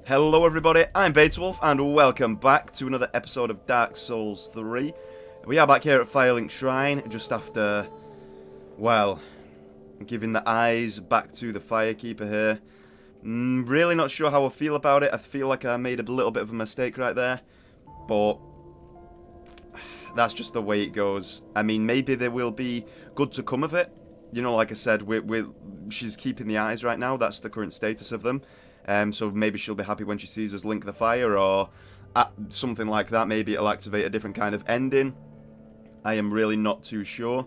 Hello everybody, I'm Bateswolf and welcome back to another episode of Dark Souls 3. We are back here at Firelink Shrine just after, well, giving the eyes back to the Firekeeper here. Really not sure how I feel about it. I feel like I made a little bit of a mistake right there, but that's just the way it goes. I mean, maybe there will be good to come of it. You know, like I said, she's keeping the eyes right now. That's the current status of them. So maybe she'll be happy when she sees us link the fire or something like that. Maybe it'll activate a different kind of ending. I am really not too sure.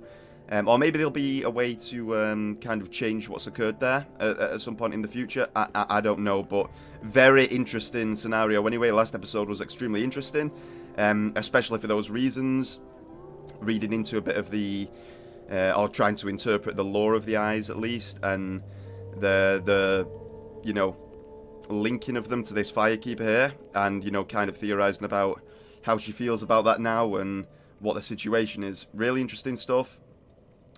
Or maybe there'll be a way to kind of change what's occurred there at some point in the future. I don't know, but very interesting scenario anyway. Last episode was extremely interesting, especially for those reasons. Reading into a bit of the, or trying to interpret the lore of the eyes at least, and the you know, linking of them to this Firekeeper here, and, you know, kind of theorizing about how she feels about that now and what the situation is. Really interesting stuff.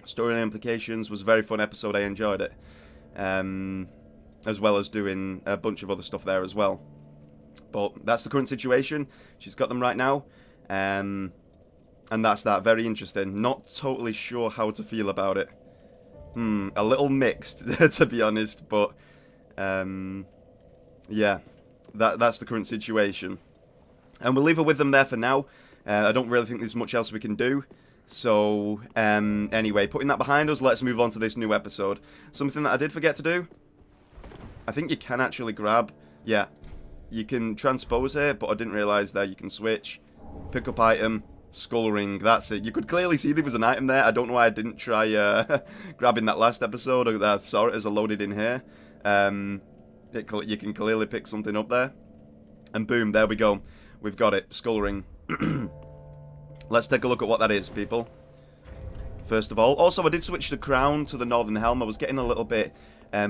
Storyline implications. Was a very fun episode. I enjoyed it. As well as doing a bunch of other stuff there as well. But that's the current situation. She's got them right now. And that's that. Very interesting. Not totally sure how to feel about it. A little mixed, to be honest, but yeah, that's the current situation. And we'll leave her with them there for now. I don't really think there's much else we can do. So, anyway, putting that behind us, let's move on to this new episode. Something that I did forget to do. I think you can actually grab, yeah, you can transpose here, but I didn't realise that you can switch. Pick up item, skull ring, that's it. You could clearly see there was an item there. I don't know why I didn't try grabbing that last episode, or that I saw it as I loaded in here. You can clearly pick something up there. And boom, there we go. We've got it, skull ring. Let's take a look at what that is, people. First of all, also I did switch the crown to the Northern Helm. I was getting a little bit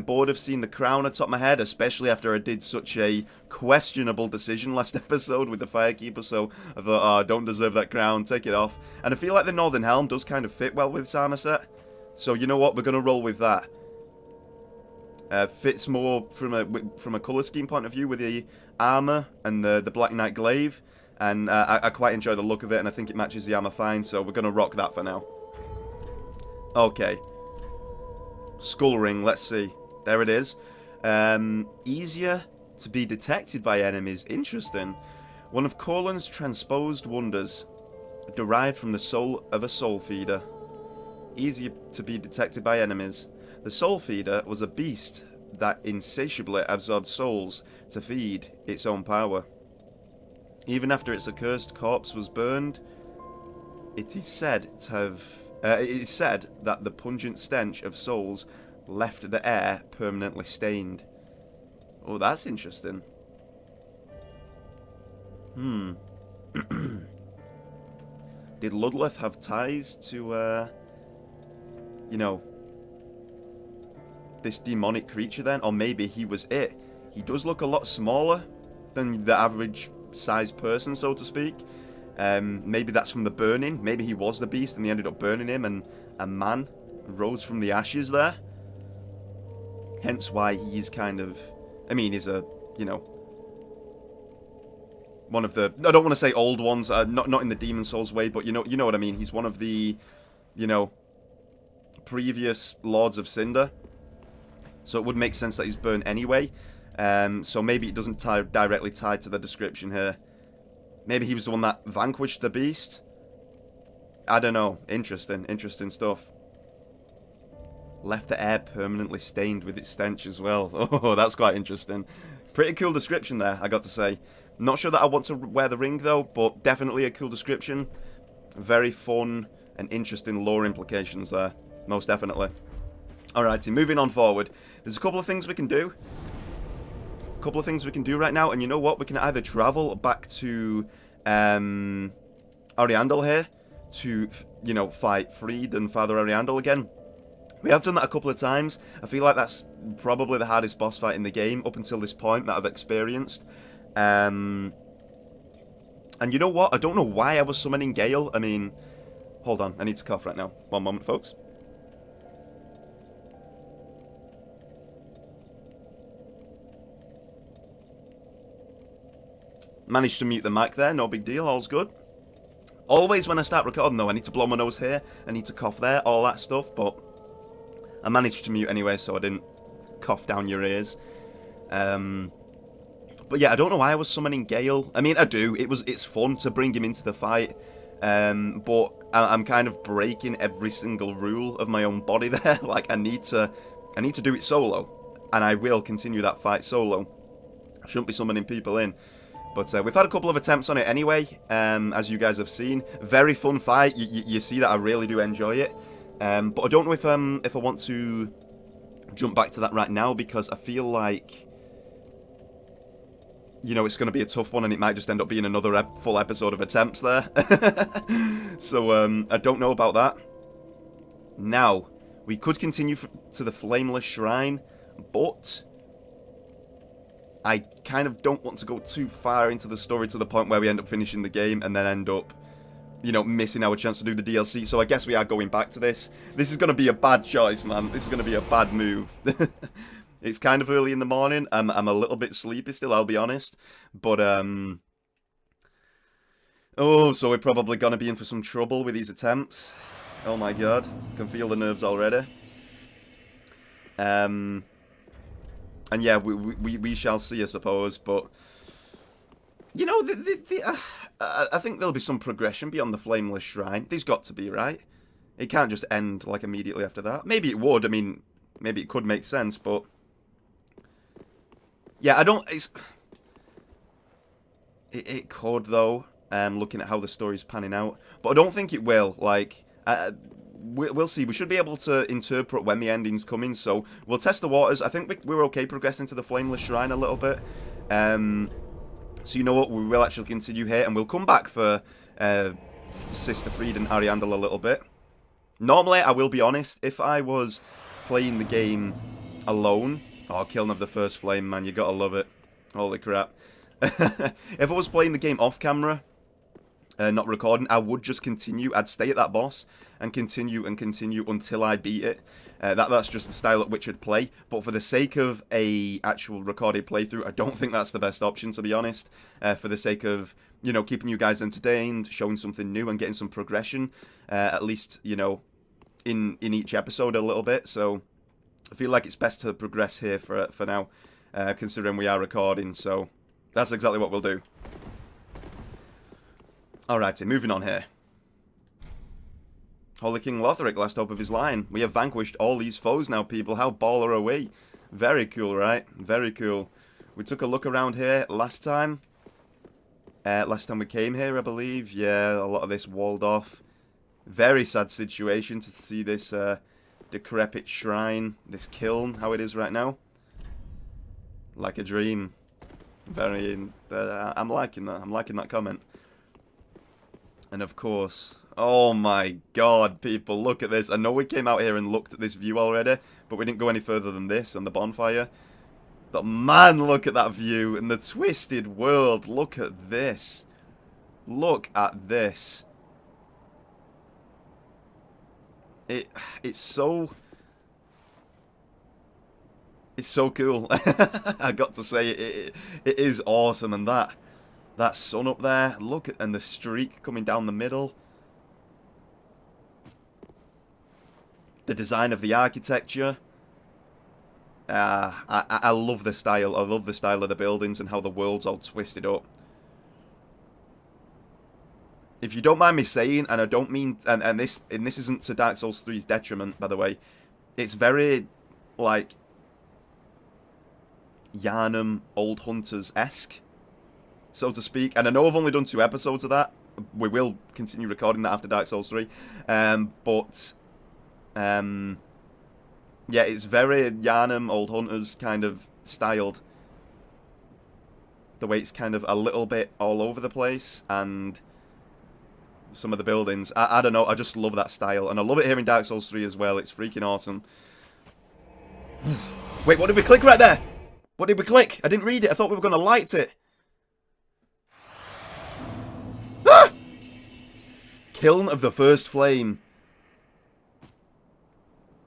bored of seeing the crown atop my head, especially after I did such a questionable decision last episode with the Firekeeper, so I thought, oh, I don't deserve that crown, take it off. And I feel like the Northern Helm does kind of fit well with this armor set, so you know what, we're going to roll with that. Fits more from a colour scheme point of view with the armor and the Black Knight glaive, and I quite enjoy the look of it, and I think it matches the armor fine, so we're going to rock that for now. Okay. Skull ring, let's see. There it is. Easier to be detected by enemies. Interesting. One of Corlin's transposed wonders, derived from the soul of a soul feeder. Easier to be detected by enemies. The soul feeder was a beast that insatiably absorbed souls to feed its own power. Even after its accursed corpse was burned, it is said that the pungent stench of souls left the air permanently stained. Oh, that's interesting. Did Ludleth have ties to, you know, this demonic creature then? Or maybe he was it. He does look a lot smaller than the average sized person, so to speak. Maybe that's from the burning. Maybe he was the beast and they ended up burning him and a man rose from the ashes there. Hence why he's kind of, I mean, he's a, you know, one of the, I don't want to say old ones, not in the Demon Souls way, but you know what I mean. He's one of the, you know, previous Lords of Cinder. So it would make sense that he's burned anyway. So maybe it doesn't directly tie to the description here. Maybe he was the one that vanquished the beast. I don't know. Interesting stuff. Left the air permanently stained with its stench as well. Oh, that's quite interesting. Pretty cool description there, I got to say. Not sure that I want to wear the ring though, but definitely a cool description. Very fun and interesting lore implications there. Most definitely. Alrighty, moving on forward. There's a couple of things we can do. Right now, and you know what? We can either travel back to Ariandel here to, you know, fight Freed and Father Ariandel again. We have done that a couple of times. I feel like that's probably the hardest boss fight in the game up until this point that I've experienced. And you know what? I don't know why I was summoning Gale. I mean, hold on. I need to cough right now. One moment, folks. Managed to mute the mic there, no big deal, all's good. Always when I start recording though, I need to blow my nose here, I need to cough there, all that stuff, but I managed to mute anyway, so I didn't cough down your ears. But yeah, I don't know why I was summoning Gale. I mean, I do. It's fun to bring him into the fight. But I'm kind of breaking every single rule of my own body there. Like, I need to do it solo. And I will continue that fight solo. I shouldn't be summoning people in. But we've had a couple of attempts on it anyway, as you guys have seen. Very fun fight. You see that I really do enjoy it. But I don't know if I want to jump back to that right now, because I feel like, you know, it's going to be a tough one, and it might just end up being another full episode of attempts there. So, I don't know about that. Now, we could continue to the Flameless Shrine, but I kind of don't want to go too far into the story to the point where we end up finishing the game and then end up, you know, missing our chance to do the DLC. So I guess we are going back to this. This is going to be a bad choice, man. This is going to be a bad move. It's kind of early in the morning. I'm a little bit sleepy still, I'll be honest. But, oh, so we're probably going to be in for some trouble with these attempts. Oh my god. Can feel the nerves already. And yeah, we shall see, I suppose. But, you know, I think there'll be some progression beyond the Flameless Shrine. There's got to be, right? It can't just end, like, immediately after that. Maybe it would. I mean, maybe it could make sense, but yeah, I don't... It could, though, looking at how the story's panning out. But I don't think it will. Like, we'll see. We should be able to interpret when the ending's coming, so we'll test the waters. I think we're okay progressing to the Flameless Shrine a little bit. So you know what? We will actually continue here, and we'll come back for Sister Fried and Ariandel a little bit. Normally, I will be honest, if I was playing the game alone... Oh, killing of the first flame, man. You gotta love it. Holy crap. If I was playing the game off camera, not recording, I would just continue. I'd stay at that boss and continue until I beat it. That's just the style at which I'd play. But for the sake of a actual recorded playthrough, I don't think that's the best option, to be honest. For the sake of, you know, keeping you guys entertained, showing something new and getting some progression. At least, you know, in each episode a little bit. So I feel like it's best to progress here for now, considering we are recording, so that's exactly what we'll do. Alrighty, moving on here. Holy King Lothric, last hope of his line. We have vanquished all these foes now, people. How baller are we? Very cool, right? Very cool. We took a look around here last time. Last time we came here, I believe. Yeah, a lot of this walled off. Very sad situation to see this... decrepit shrine, this kiln, how it is right now. Like a dream. Very, I'm liking that. I'm liking that comment. And of course, oh my god, people, look at this. I know we came out here and looked at this view already, but we didn't go any further than this and the bonfire. But man, look at that view and the twisted world. Look at this. Look at this. It's so cool. I got to say it is awesome, and that sun up there, look at, and the streak coming down the middle. The design of the architecture. I love the style. I love the style of the buildings and how the world's all twisted up. If you don't mind me saying, and I don't mean, and this isn't to Dark Souls 3's detriment, by the way, it's very, like, Yharnam Old Hunters-esque, so to speak. And I know I've only done 2 episodes of that. We will continue recording that after Dark Souls 3. But, yeah, it's very Yharnam Old Hunters kind of styled. The way it's kind of a little bit all over the place, and some of the buildings. I don't know, I just love that style. And I love it here in Dark Souls 3 as well. It's freaking awesome. Wait, what did we click right there? What did we click? I didn't read it. I thought we were going to light it. Ah! Kiln of the First Flame.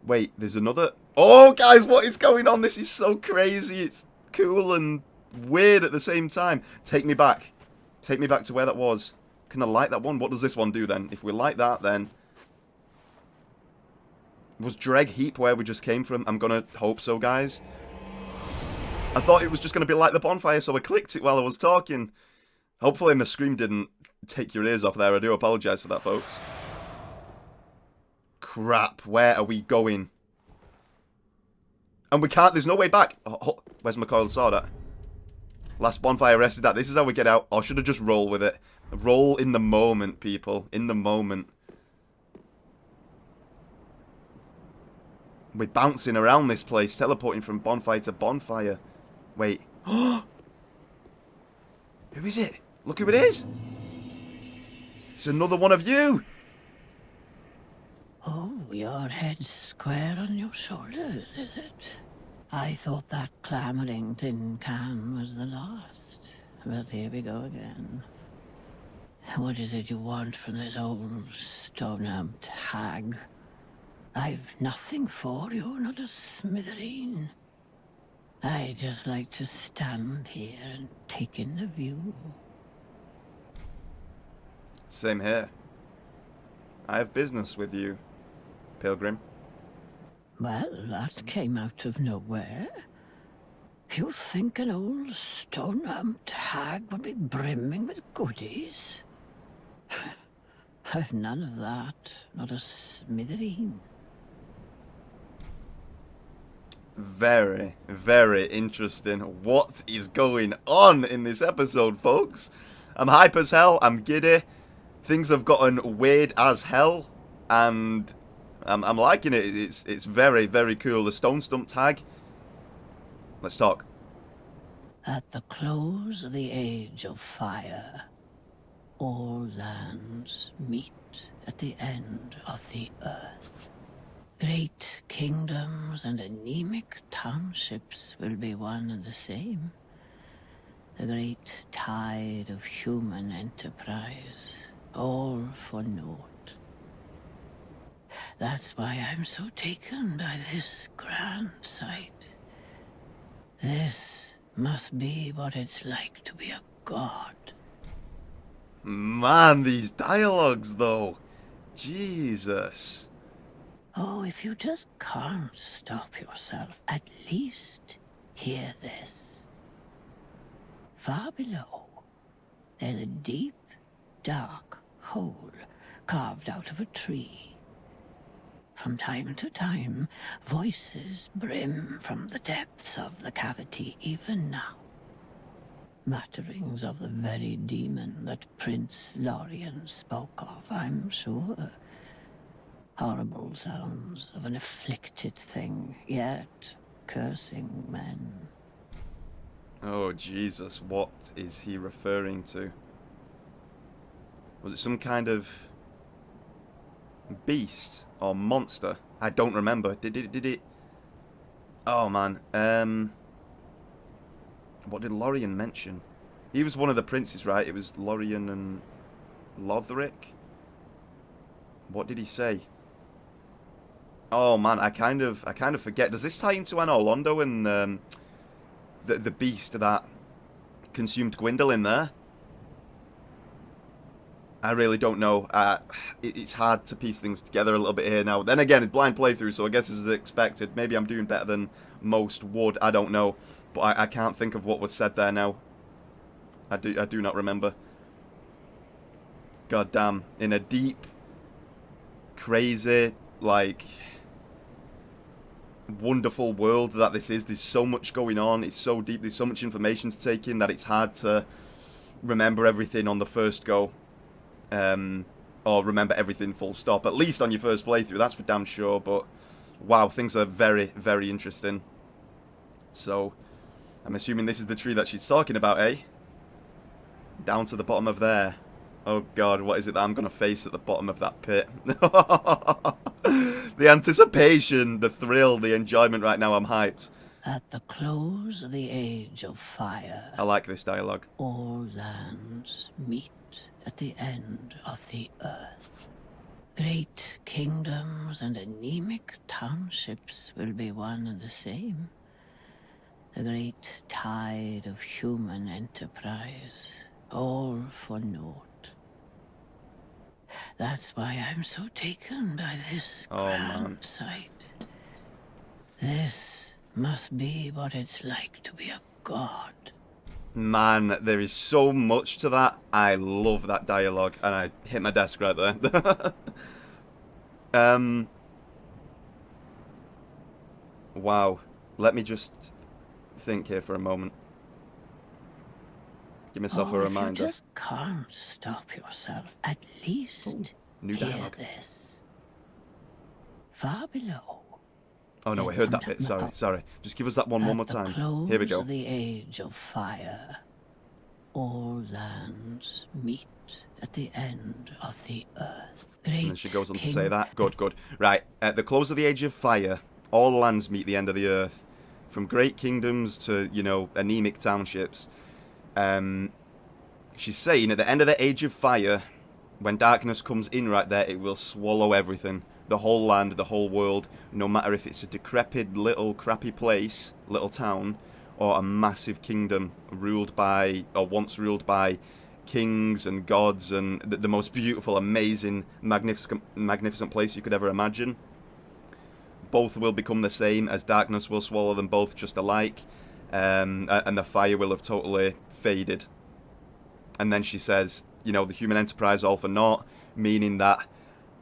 Wait, there's another... Oh, guys, what is going on? This is so crazy. It's cool and weird at the same time. Take me back. Take me back to where that was. Can I light that one? What does this one do then? If we light that, then... Was Dreg Heap where we just came from? I'm gonna hope so, guys. I thought it was just gonna be like the bonfire, so I clicked it while I was talking. Hopefully my scream didn't take your ears off there. I do apologise for that, folks. Crap, where are we going? And we can't, there's no way back. Oh, where's my coiled sword at? Last bonfire rested that. This is how we get out. Or should I just roll with it? Roll in the moment, people. In the moment. We're bouncing around this place, teleporting from bonfire to bonfire. Wait. Who is it? Look who it is. It's another one of you. Oh, your head's square on your shoulders, is it? I thought that clamouring tin can was the last. But here we go again. What is it you want from this old stone-amped hag? I've nothing for you, not a smithereen. I just like to stand here and take in the view. Same here. I have business with you, Pilgrim. Well, that came out of nowhere. You think an old stone-amped hag would be brimming with goodies? I've none of that, not a smithereen. Very, very interesting. What is going on in this episode, folks? I'm hype as hell. I'm giddy. Things have gotten weird as hell, and I'm liking it. It's very, very cool. The Stone Stump tag. Let's talk. At the close of the age of fire, all lands meet at the end of the earth. Great kingdoms and anemic townships will be one and the same. The great tide of human enterprise, all for naught. That's why I'm so taken by this grand sight. This must be what it's like to be a god. Man, these dialogues, though. Jesus. Oh, if you just can't stop yourself, at least hear this. Far below, there's a deep, dark hole carved out of a tree. From time to time, voices brim from the depths of the cavity even now. Mutterings of the very demon that Prince Lorien spoke of, I'm sure. Horrible sounds of an afflicted thing, yet cursing men. Oh, Jesus. What is he referring to? Was it some kind of beast or monster? I don't remember. Did it? Oh, man. What did Lorien mention? He was one of the princes, right? It was Lorien and Lothric. What did he say? Oh man, I kind of forget. Does this tie into an Orlando and the beast that consumed Gwendolyn there? I really don't know. It's hard to piece things together a little bit here now. Then again, it's blind playthrough, so I guess this is expected. Maybe I'm doing better than most would. I don't know, but I can't think of what was said there now. I do not remember. God damn! In a deep, crazy, like, wonderful world that this is. There's so much going on. It's so deep. There's so much information to take in that it's hard to remember everything on the first go. Or remember everything full stop. At least on your first playthrough, that's for damn sure. But wow, things are very, very interesting. So I'm assuming this is the tree that she's talking about, eh? Down to the bottom of there. Oh god, what is it that I'm going to face at the bottom of that pit? The anticipation, the thrill, the enjoyment right now, I'm hyped. At the close of the age of fire, I like this dialogue. all lands meet at the end of the earth. Great kingdoms and anemic townships will be one and the same. The great tide of human enterprise, all for naught. That's why I'm so taken by this Oh, grand man. sight. This must be what it's like to be a god. Man, there is so much to that. I love that dialogue, and I hit my desk right there. Wow. Let me just think here for a moment. Give myself a If reminder. you just can't stop yourself, at least New hear dialogue. this. Far below. Oh no, I heard that bit. Sorry. Just give us that one more At the time. close Here we go. of the age of fire, all lands meet at the end of the earth. Great And then she goes on to king. say that. Good. Right. At the close of the age of fire, all lands meet the end of the earth. From great kingdoms to, anemic townships. She's saying at the end of the age of fire, when darkness comes in right there, it will swallow everything. The whole land, the whole world, no matter if it's a decrepit little crappy place, little town, or a massive kingdom ruled by, or once ruled by, kings and gods and the most beautiful, amazing, magnificent place you could ever imagine. Both will become the same, as darkness will swallow them both just alike, and the fire will have totally faded. And then she says, the human enterprise all for naught, meaning that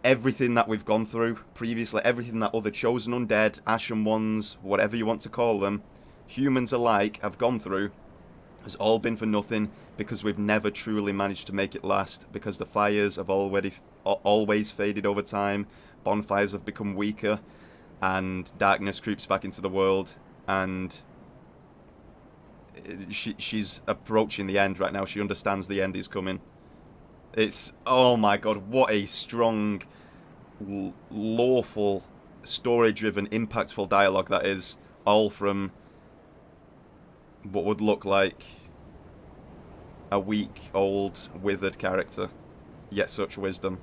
everything that we've gone through previously, everything that other chosen undead, ashen ones, whatever you want to call them, humans alike have gone through, has all been for nothing, because we've never truly managed to make it last, because the fires have always faded over time, bonfires have become weaker, and darkness creeps back into the world, and she's approaching the end right now. She understands the end is coming. It's, oh my god, what a strong, lawful, story-driven, impactful dialogue that is, all from what would look like a weak, old, withered character, yet such wisdom.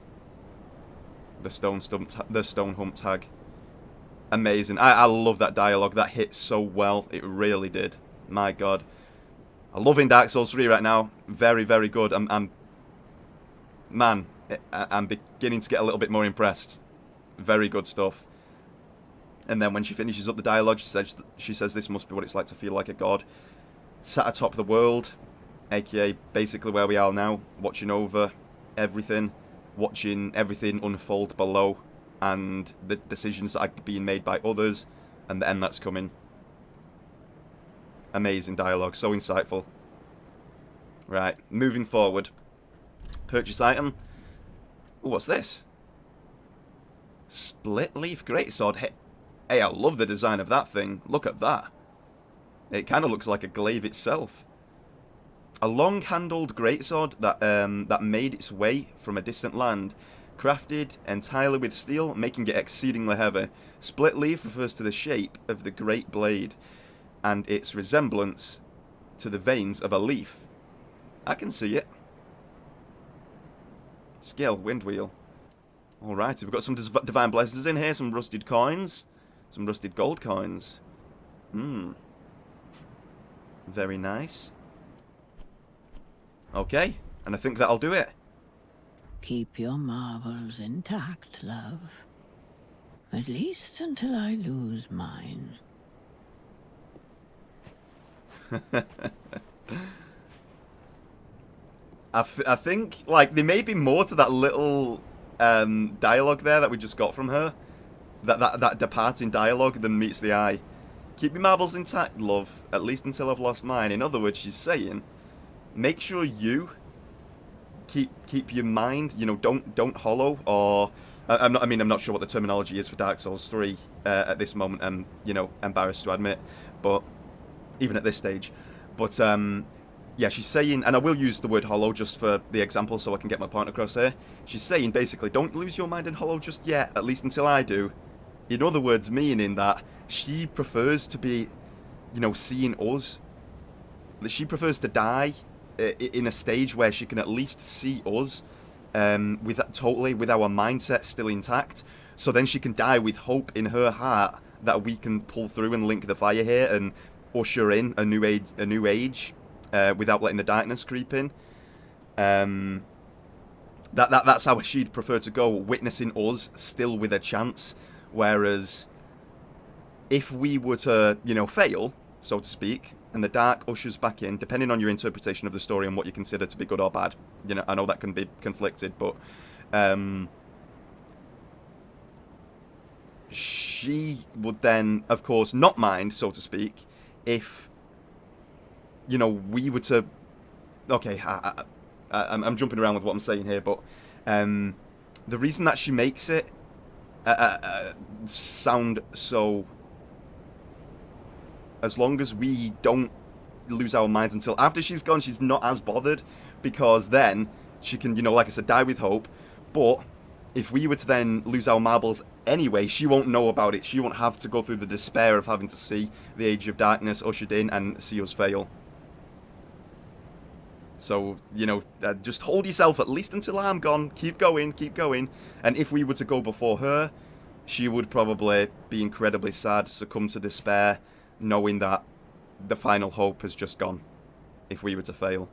The stone humped hag. Amazing. I love that dialogue. That hit so well. It really did. My god. I'm loving Dark Souls 3 right now. Very, very good. I'm beginning to get a little bit more impressed. Very good stuff. And then when she finishes up the dialogue, she says this must be what it's like to feel like a god. Sat atop the world, aka basically where we are now, watching over everything, watching everything unfold below, and the decisions that are being made by others, and the end that's coming. Amazing dialogue, so insightful. Right, moving forward. Purchase item. Ooh, what's this? Split leaf greatsword. Hey, I love the design of that thing. Look at that. It kind of looks like a glaive itself. A long-handled greatsword that made its way from a distant land, crafted entirely with steel, making it exceedingly heavy. Split leaf refers to the shape of the great blade and its resemblance to the veins of a leaf. I can see it. Scale wind wheel. Alright, we've got some divine blessings in here, some rusted coins, some rusted gold coins. Very nice. Okay, and I think that'll do it. Keep your marbles intact, love. At least until I lose mine. I think, like, there may be more to that little dialogue there that we just got from her. That departing dialogue than meets the eye. Keep your marbles intact, love, at least until I've lost mine. In other words, she's saying, make sure you keep your mind, don't hollow, or I'm not sure what the terminology is for Dark Souls 3 at this moment. I'm, embarrassed to admit, but even at this stage, but yeah, she's saying, and I will use the word hollow just for the example so I can get my point across here. She's saying basically, don't lose your mind in hollow just yet, at least until I do. In other words, meaning that she prefers to be, seeing us. She prefers to die in a stage where she can at least see us with our mindset still intact. So then she can die with hope in her heart that we can pull through and link the fire here and usher in a new age without letting the darkness creep in. That's how she'd prefer to go, witnessing us still with a chance. Whereas if we were to, you know, fail, so to speak, and the dark ushers back in, depending on your interpretation of the story and what you consider to be good or bad, you know, I know that can be conflicted, but she would then, of course, not mind, so to speak, if, you know, we were to... Okay, I'm jumping around with what I'm saying here, but the reason that she makes it sound so... As long as we don't lose our minds until after she's gone, she's not as bothered, because then she can, you know, like I said, die with hope. But if we were to then lose our marbles anyway, she won't know about it. She won't have to go through the despair of having to see the Age of Darkness ushered in and see us fail. So, you know, just hold yourself at least until I'm gone. Keep going, keep going. And if we were to go before her, she would probably be incredibly sad, succumb to despair, knowing that the final hope has just gone if we were to fail.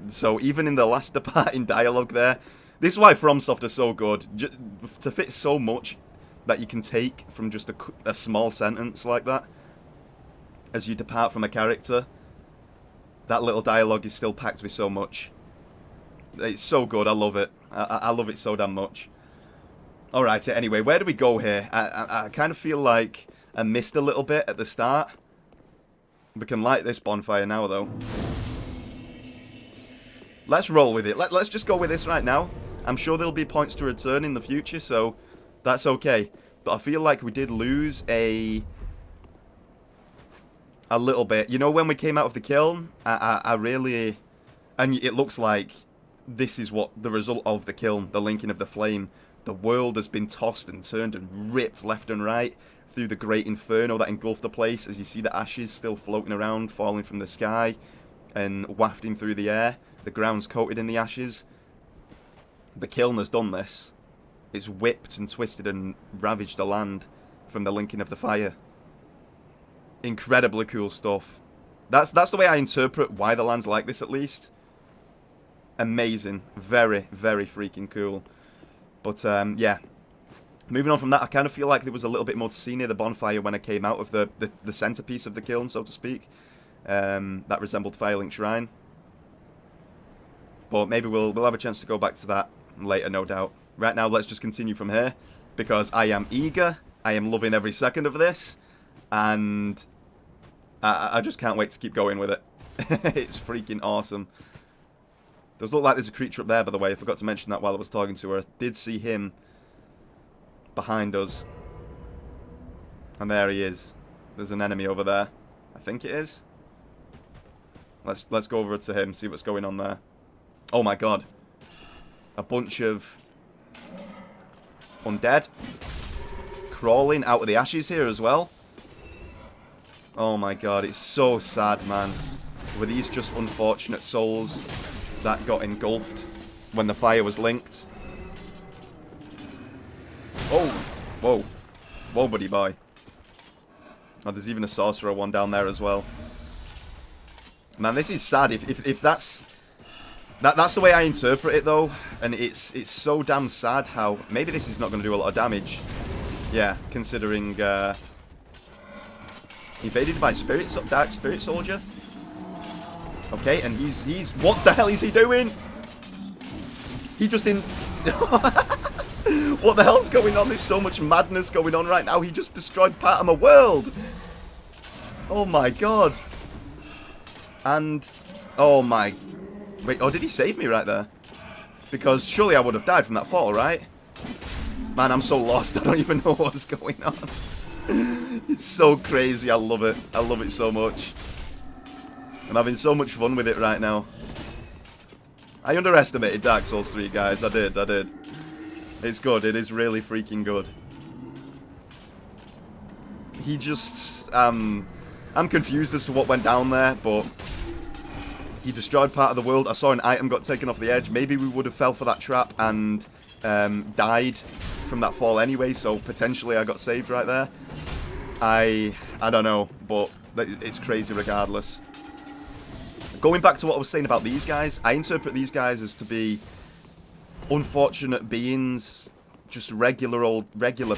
So even in the last departing dialogue there, this is why FromSoft are so good. To fit so much that you can take from just a small sentence like that as you depart from a character, that little dialogue is still packed with so much. It's so good, I love it. I love it so damn much. Alright, anyway, where do we go here? I kind of feel like I missed a little bit at the start. We can light this bonfire now, though. Let's roll with it. Let's just go with this right now. I'm sure there'll be points to return in the future, so that's okay. But I feel like we did lose a little bit. You know, when we came out of the kiln, I really... And it looks like this is what the result of the kiln, the linking of the flame. The world has been tossed and turned and ripped left and right through the great inferno that engulfed the place, as you see the ashes still floating around, falling from the sky and wafting through the air. The ground's coated in the ashes. The kiln has done this. It's whipped and twisted and ravaged the land from the linking of the fire. Incredibly cool stuff. That's the way I interpret why the land's like this, at least. Amazing. Very, very freaking cool. But, yeah. Moving on from that, I kind of feel like there was a little bit more to see near the bonfire when I came out of the centerpiece of the kiln, so to speak. That resembled Firelink Shrine. But maybe we'll have a chance to go back to that later, no doubt. Right now, let's just continue from here, because I am eager. I am loving every second of this. And I just can't wait to keep going with it. It's freaking awesome. Does look like there's a creature up there, by the way. I forgot to mention that while I was talking to her. I did see him behind us. And there he is. There's an enemy over there. I think it is. Let's go over to him, see what's going on there. Oh my god. A bunch of undead crawling out of the ashes here as well. Oh my god, it's so sad, man. Were these just unfortunate souls that got engulfed when the fire was linked? Oh, whoa. Whoa, buddy boy. Oh, there's even a sorcerer one down there as well. Man, this is sad. If that's the way I interpret it, though, and it's so damn sad how maybe this is not going to do a lot of damage. Yeah, considering evaded by Dark Spirit Soldier. Okay, and he's what the hell is he doing? He just in. What the hell's going on? There's so much madness going on right now. He just destroyed part of my world. Oh my god. And oh my. Wait, oh, did he save me right there? Because surely I would have died from that fall, right? Man, I'm so lost. I don't even know what's going on. It's so crazy. I love it. I love it so much. I'm having so much fun with it right now. I underestimated Dark Souls 3, guys. I did. It's good. It is really freaking good. He just... I'm confused as to what went down there, but... He destroyed part of the world. I saw an item got taken off the edge. Maybe we would have fell for that trap and died from that fall anyway, so potentially I got saved right there. I don't know, but it's crazy regardless. going back to what I was saying about these guys, I interpret these guys as to be unfortunate beings, just regular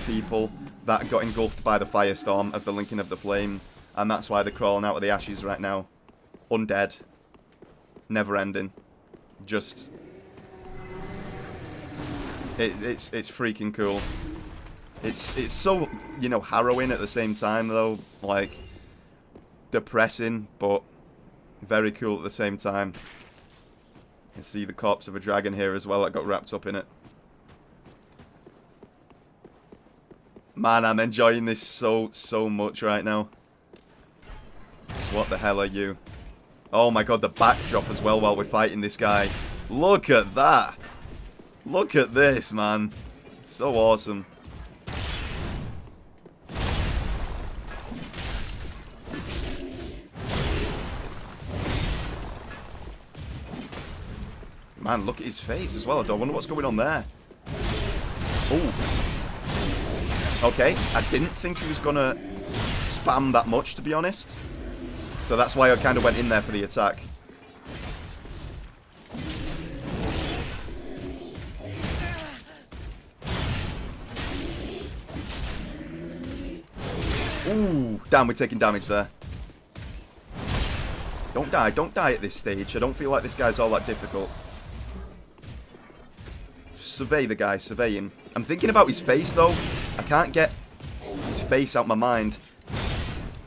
people that got engulfed by the firestorm of the linking of the flame, and that's why they're crawling out of the ashes right now. Undead. Never ending. Just... It's freaking cool. It's so, you know, harrowing at the same time, though. Like, depressing, but very cool at the same time. You see the corpse of a dragon here as well that got wrapped up in it. Man, I'm enjoying this so much right now. What the hell are you? Oh my god, the backdrop as well while we're fighting this guy. Look at that! Look at this, man. So awesome. Man, look at his face as well. I don't wonder what's going on there. Oh. Okay, I didn't think he was going to spam that much, to be honest. So that's why I kind of went in there for the attack. Ooh, damn, we're taking damage there. Don't die at this stage. I don't feel like this guy's all that difficult. Just survey the guy, survey him. I'm thinking about his face, though. I can't get his face out my mind.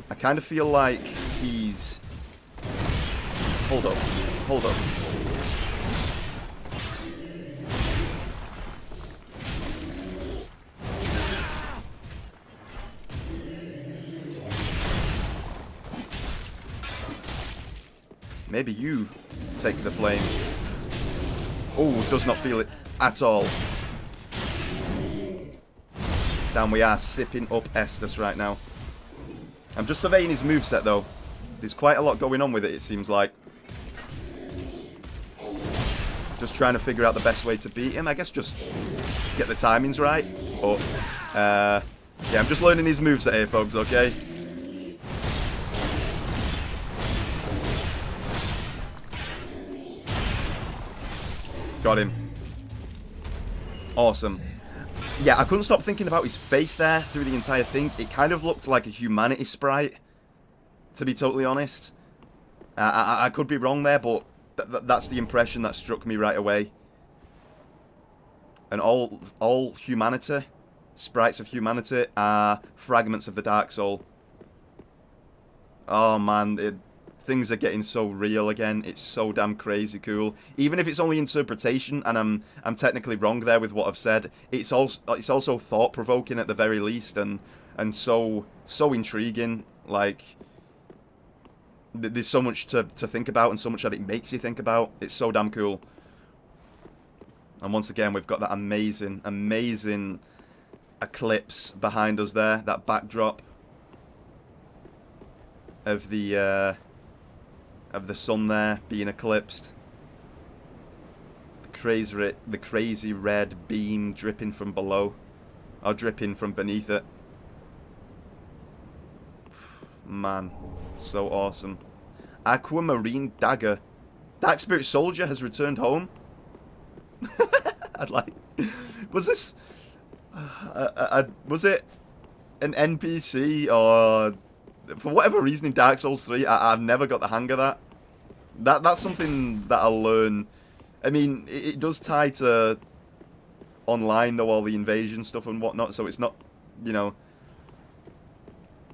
I kind of feel like he's... Hold up. Hold up. Maybe you take the flame. Oh, does not feel it at all. Damn, we are sipping up Estus right now. I'm just surveying his moveset, though. There's quite a lot going on with it seems like. Just trying to figure out the best way to beat him. I guess just get the timings right. But, yeah, I'm just learning his moveset here, folks, okay? Got him. Awesome. Yeah, I couldn't stop thinking about his face there through the entire thing. It kind of looked like a humanity sprite, to be totally honest. I could be wrong there, but that's the impression that struck me right away. And all humanity, sprites of humanity, are fragments of the Dark Soul. Oh man, things are getting so real again. It's so damn crazy cool. Even if it's only interpretation, and I'm technically wrong there with what I've said, it's also thought-provoking at the very least, and so intriguing. Like, there's so much to think about, and so much that it makes you think about. It's so damn cool. And once again, we've got that amazing eclipse behind us there. That backdrop of the sun there being eclipsed. The crazy red beam dripping from below, or dripping from beneath it. Man, so awesome. Aquamarine dagger. Dark Spirit Soldier has returned home. I'd like. Was this? Was it an NPC or? For whatever reason in Dark Souls 3, I've never got the hang of that. That's something that I'll learn. I mean, it does tie to online, though, all the invasion stuff and whatnot, so it's not, you know,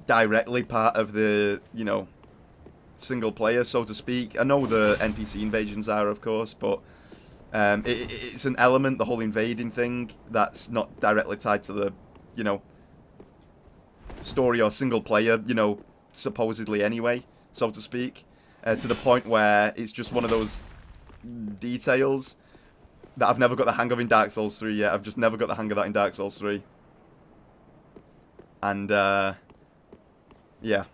directly part of the, you know, single player, so to speak. I know the NPC invasions are, of course, but it's an element, the whole invading thing, that's not directly tied to the, you know, story or single player, you know, supposedly anyway, so to speak, to the point where it's just one of those details that I've never got the hang of in Dark Souls 3 yet. I've just never got the hang of that in Dark Souls 3. And, yeah.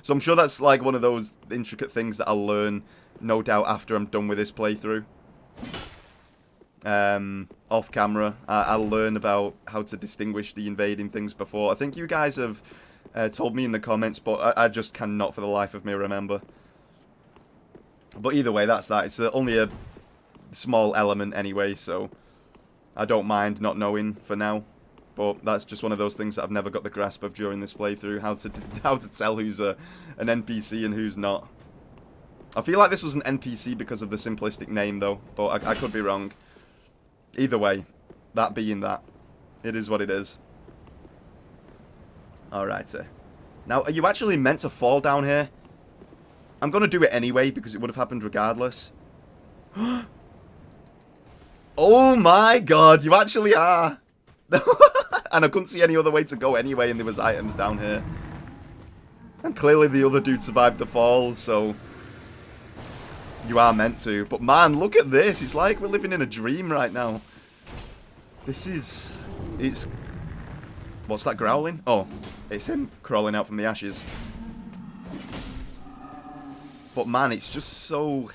So I'm sure that's like one of those intricate things that I'll learn, no doubt, after I'm done with this playthrough. Off camera, I'll learn about how to distinguish the invading things before. I think you guys have told me in the comments, but I just cannot for the life of me remember. But either way, that's that. It's only a small element anyway, so I don't mind not knowing for now. But that's just one of those things that I've never got the grasp of during this playthrough, how to tell who's an NPC and who's not. I feel like this was an NPC because of the simplistic name, though, but I could be wrong. Either way, that being that, it is what it is. Alrighty. Now, are you actually meant to fall down here? I'm going to do it anyway, because it would have happened regardless. Oh my god, you actually are! And I couldn't see any other way to go anyway, and there was items down here. And clearly the other dude survived the fall, so you are meant to. But man, look at this. It's like we're living in a dream right now. This is... It's... What's that growling? Oh, it's him crawling out from the ashes. But man, it's just so...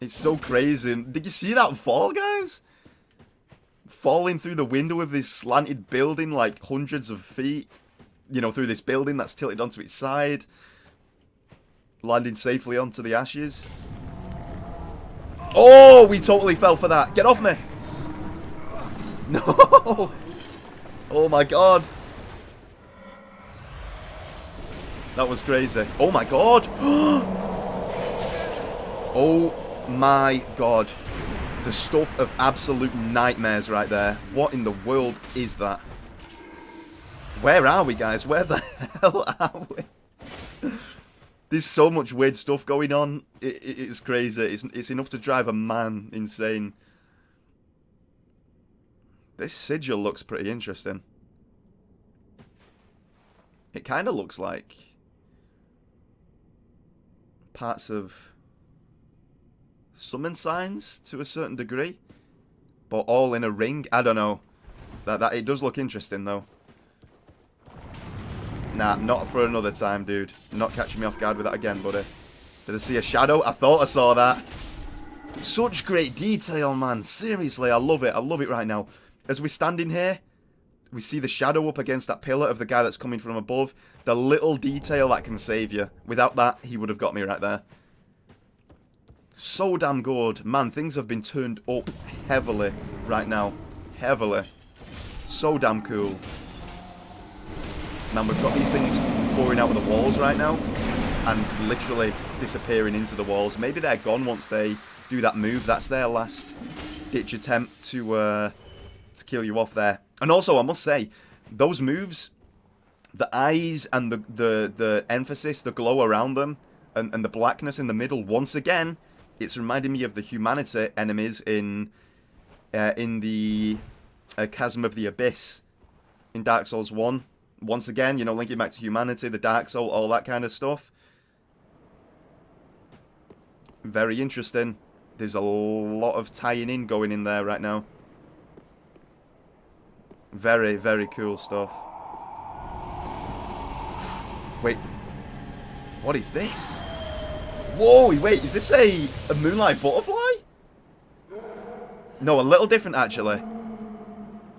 It's so crazy. Did you see that fall, guys? Falling through the window of this slanted building like hundreds of feet. You know, through this building that's tilted onto its side. Landing safely onto the ashes. Oh, we totally fell for that. Get off me. No. Oh my god. That was crazy. Oh my god. Oh my god. The stuff of absolute nightmares right there. What in the world is that? Where are we, guys? Where the hell are we? There's so much weird stuff going on. It's crazy. It's enough to drive a man insane. This sigil looks pretty interesting. It kind of looks like parts of summon signs to a certain degree, but all in a ring. I don't know. That it does look interesting though. Nah, not for another time, dude. Not catching me off guard with that again, buddy. Did I see a shadow? I thought I saw that. Such great detail, man. Seriously, I love it. I love it right now. As we're standing here, we see the shadow up against that pillar of the guy that's coming from above. The little detail that can save you. Without that, he would have got me right there. So damn good. Man, things have been turned up heavily right now. Heavily. So damn cool. Man, we've got these things pouring out of the walls right now. And literally disappearing into the walls. Maybe they're gone once they do that move. That's their last ditch attempt to kill you off there. And also, I must say, those moves, the eyes and the emphasis, the glow around them, and the blackness in the middle, once again, it's reminding me of the humanity enemies in the Chasm of the Abyss in Dark Souls 1. Once again, you know, linking back to humanity, the Dark Soul, all that kind of stuff. Very interesting. There's a lot of tying in going in there right now. Very, very cool stuff. Wait. What is this? Whoa, wait, is this a moonlight butterfly? No, a little different, actually.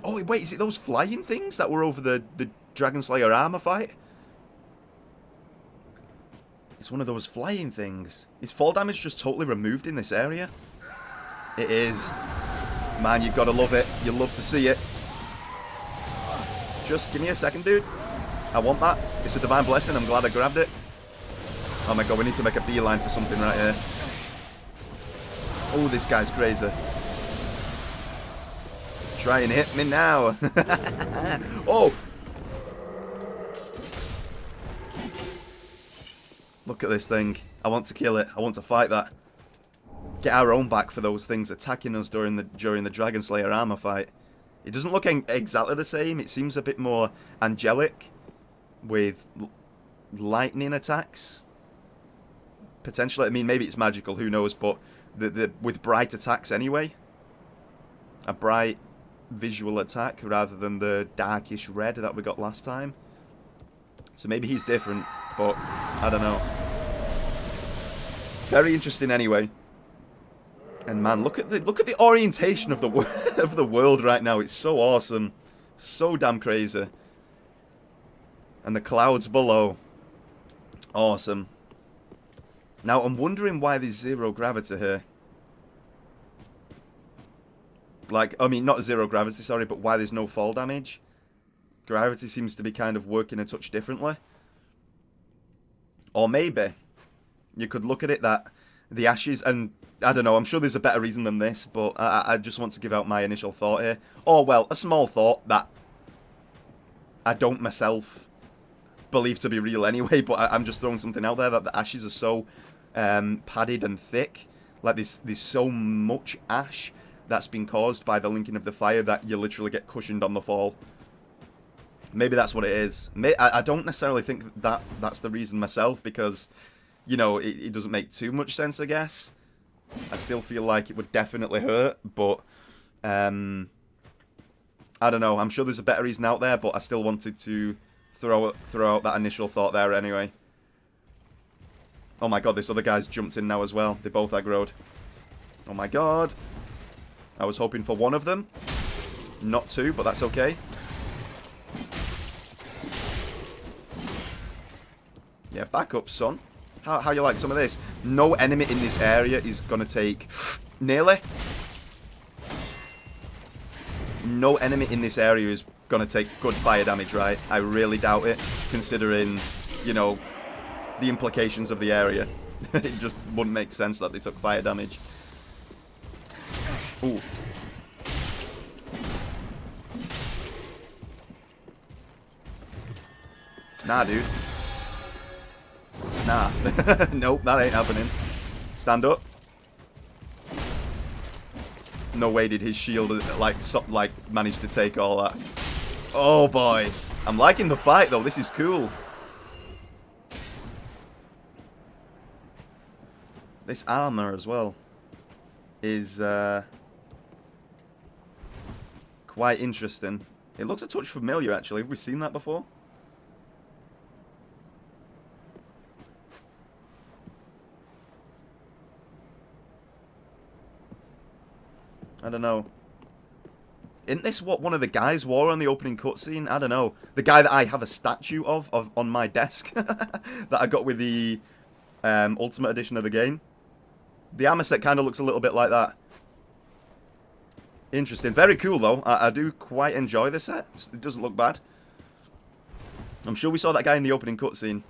Oh, wait, is it those flying things that were over the Dragon Slayer armor fight? It's one of those flying things. Is fall damage just totally removed in this area? It is. Man, you've got to love it. You'll love to see it. Just give me a second, dude. I want that. It's a divine blessing. I'm glad I grabbed it. Oh my god, we need to make a beeline for something right here. Oh, this guy's crazy. Try and hit me now. Oh! Look at this thing. I want to kill it. I want to fight that. Get our own back for those things attacking us during the Dragon Slayer armor fight. It doesn't look exactly the same. It seems a bit more angelic with lightning attacks. Potentially, I mean, maybe it's magical, who knows, but with bright attacks anyway. A bright visual attack rather than the darkish red that we got last time. So maybe he's different, but I don't know. Very interesting anyway. And man, look at the orientation of the of the world right now. It's so awesome. So damn crazy. And the clouds below. Awesome. Now, I'm wondering why there's 0 gravity here. Like, I mean, not 0 gravity, sorry, but why there's no fall damage. Gravity seems to be kind of working a touch differently. Or maybe you could look at it that the ashes, and I don't know, I'm sure there's a better reason than this, but I just want to give out my initial thought here. Or, well, a small thought that I don't myself believe to be real anyway, but I'm just throwing something out there, that the ashes are so padded and thick. Like, there's so much ash that's been caused by the linking of the fire that you literally get cushioned on the fall. Maybe that's what it is. I don't necessarily think that's the reason myself, because, you know, it doesn't make too much sense, I guess. I still feel like it would definitely hurt, but I don't know. I'm sure there's a better reason out there, but I still wanted to throw out that initial thought there anyway. Oh my god, this other guy's jumped in now as well. They both aggroed. Oh my god. I was hoping for one of them. Not two, but that's okay. Yeah, back up, son. How you like some of this? No enemy in this area is going to take... Nearly. No enemy in this area is going to take good fire damage, right? I really doubt it, considering, you know, the implications of the area. It just wouldn't make sense that they took fire damage. Ooh. Nah, dude. Nah. Nope, that ain't happening. Stand up. No way did his shield, like manage to take all that. Oh, boy. I'm liking the fight, though. This is cool. This armor, as well, is quite interesting. It looks a touch familiar, actually. Have we seen that before? I don't know. Isn't this what one of the guys wore on the opening cutscene? I don't know. The guy that I have a statue of on my desk that I got with the Ultimate Edition of the game. The armor set kind of looks a little bit like that. Interesting. Very cool, though. I do quite enjoy the set. It doesn't look bad. I'm sure we saw that guy in the opening cutscene.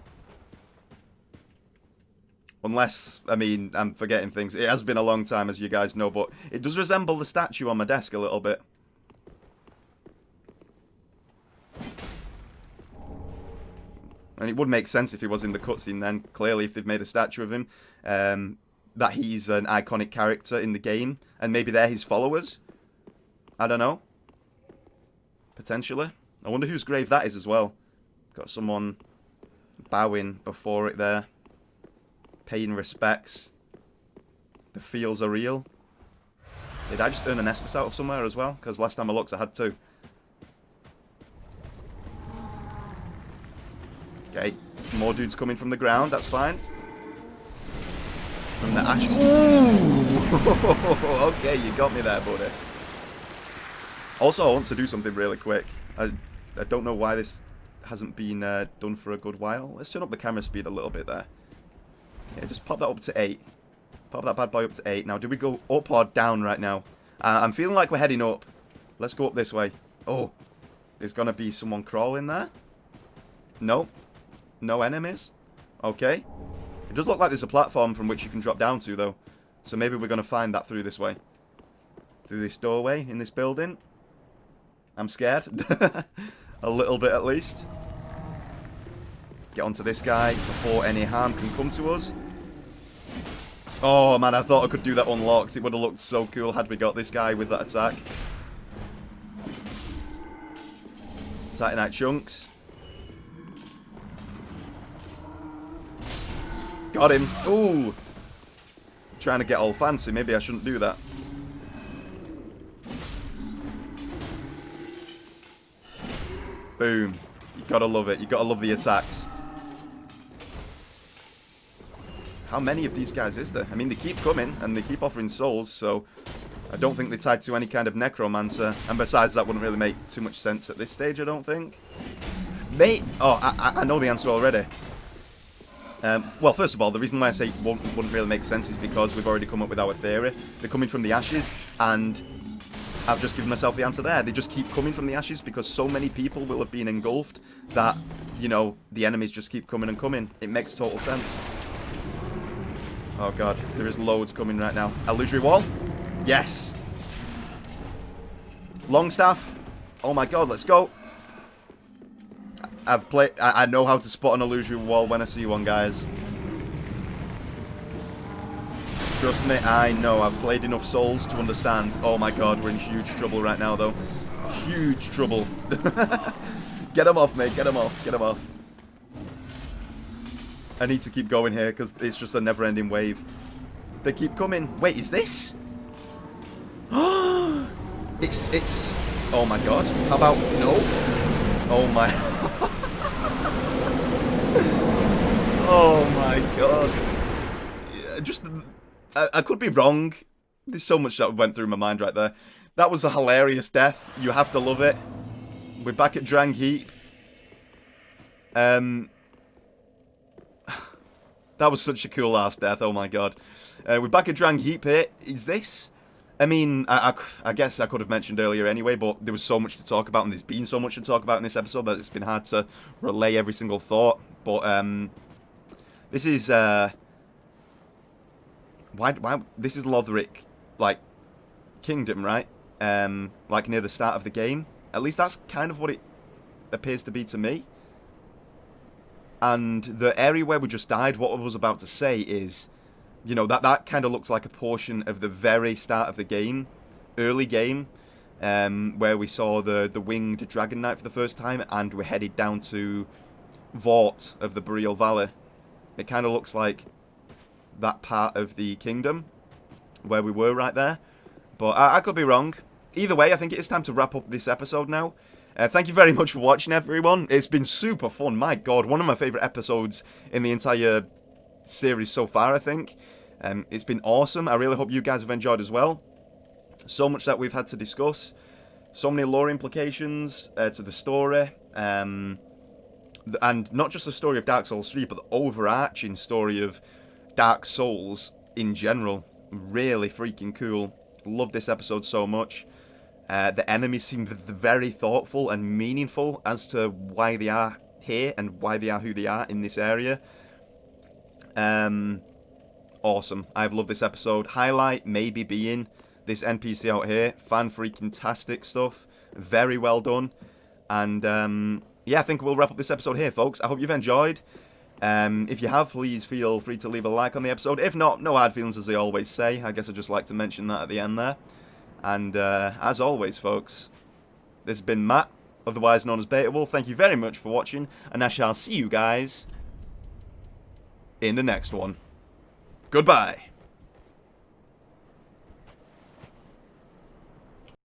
Unless, I mean, I'm forgetting things. It has been a long time, as you guys know, but it does resemble the statue on my desk a little bit. And it would make sense if he was in the cutscene then, clearly, if they've made a statue of him. That he's an iconic character in the game, and maybe they're his followers. I don't know. Potentially. I wonder whose grave that is as well. Got someone bowing before it there. Paying respects. The feels are real. Did I just earn an Estus out of somewhere as well? Because last time I looked I had two. Okay, more dudes coming from the ground, that's fine. From the ash. Ooh! Okay, you got me there, buddy. Also, I want to do something really quick. I don't know why this hasn't been done for a good while. Let's turn up the camera speed a little bit there. Yeah, just pop that up to 8. Pop that bad boy up to 8. Now, do we go up or down right now? I'm feeling like we're heading up. Let's go up this way. Oh, there's going to be someone crawling there. No. No enemies. Okay. It does look like there's a platform from which you can drop down to, though. So maybe we're going to find that through this way. Through this doorway in this building. I'm scared. A little bit, at least. Get onto this guy before any harm can come to us. Oh, man, I thought I could do that unlocked. It would have looked so cool had we got this guy with that attack. Titanite chunks. Got him. Ooh. Trying to get all fancy. Maybe I shouldn't do that. Boom. You gotta love it. You gotta love the attacks. How many of these guys is there? I mean, they keep coming and they keep offering souls, so I don't think they're tied to any kind of necromancer. And besides, that wouldn't really make too much sense at this stage, I don't think. Mate. Oh, I know the answer already. Well, first of all, the reason why I say it wouldn't really make sense is because we've already come up with our theory. They're coming from the ashes, and I've just given myself the answer there. They just keep coming from the ashes because so many people will have been engulfed that, you know, the enemies just keep coming and coming. It makes total sense. Oh god, there is loads coming right now. Illusory wall? Yes. Longstaff? Oh my god, let's go. I know how to spot an illusory wall when I see one, guys. Trust me, I know. I've played enough Souls to understand. Oh my god, we're in huge trouble right now, though. Huge trouble. Get him off, mate. Get him off. Get him off. I need to keep going here, because it's just a never-ending wave. They keep coming. Wait, is this? It's... Oh my god. How about... No? Oh my... Oh my god. Just... I could be wrong. There's so much that went through my mind right there. That was a hilarious death. You have to love it. We're back at Drang Heap. That was such a cool ass death. Oh my god. We're back at Drang Heap here. Is this? I mean, I guess I could have mentioned earlier anyway, but there was so much to talk about, and there's been so much to talk about in this episode that it's been hard to relay every single thought. But this is why this is Lothric, like, kingdom, right? Like near the start of the game. At least that's kind of what it appears to be to me. And the area where we just died, what I was about to say is, you know, that kind of looks like a portion of the very start of the game, early game, where we saw the winged dragon knight for the first time, and we're headed down to Vort of the Boreal Valley. It kind of looks like that part of the kingdom where we were right there, but I could be wrong. Either way, I think it is time to wrap up this episode now. Thank you very much for watching, everyone. It's been super fun. My god, one of my favourite episodes in the entire series so far, I think. It's been awesome. I really hope you guys have enjoyed as well. So much that we've had to discuss. So many lore implications to the story. And not just the story of Dark Souls 3, but the overarching story of Dark Souls in general. Really freaking cool. Love this episode so much. The enemies seem very thoughtful and meaningful as to why they are here and why they are who they are in this area. Awesome. I've loved this episode. Highlight maybe being this NPC out here. Fan-freaking-tastic stuff. Very well done. And yeah, I think we'll wrap up this episode here, folks. I hope you've enjoyed. If you have, please feel free to leave a like on the episode. If not, no hard feelings, as they always say. I guess I'd just like to mention that at the end there. And as always, folks, this has been Matt, otherwise known as Beta Wolf. Thank you very much for watching, and I shall see you guys in the next one. Goodbye.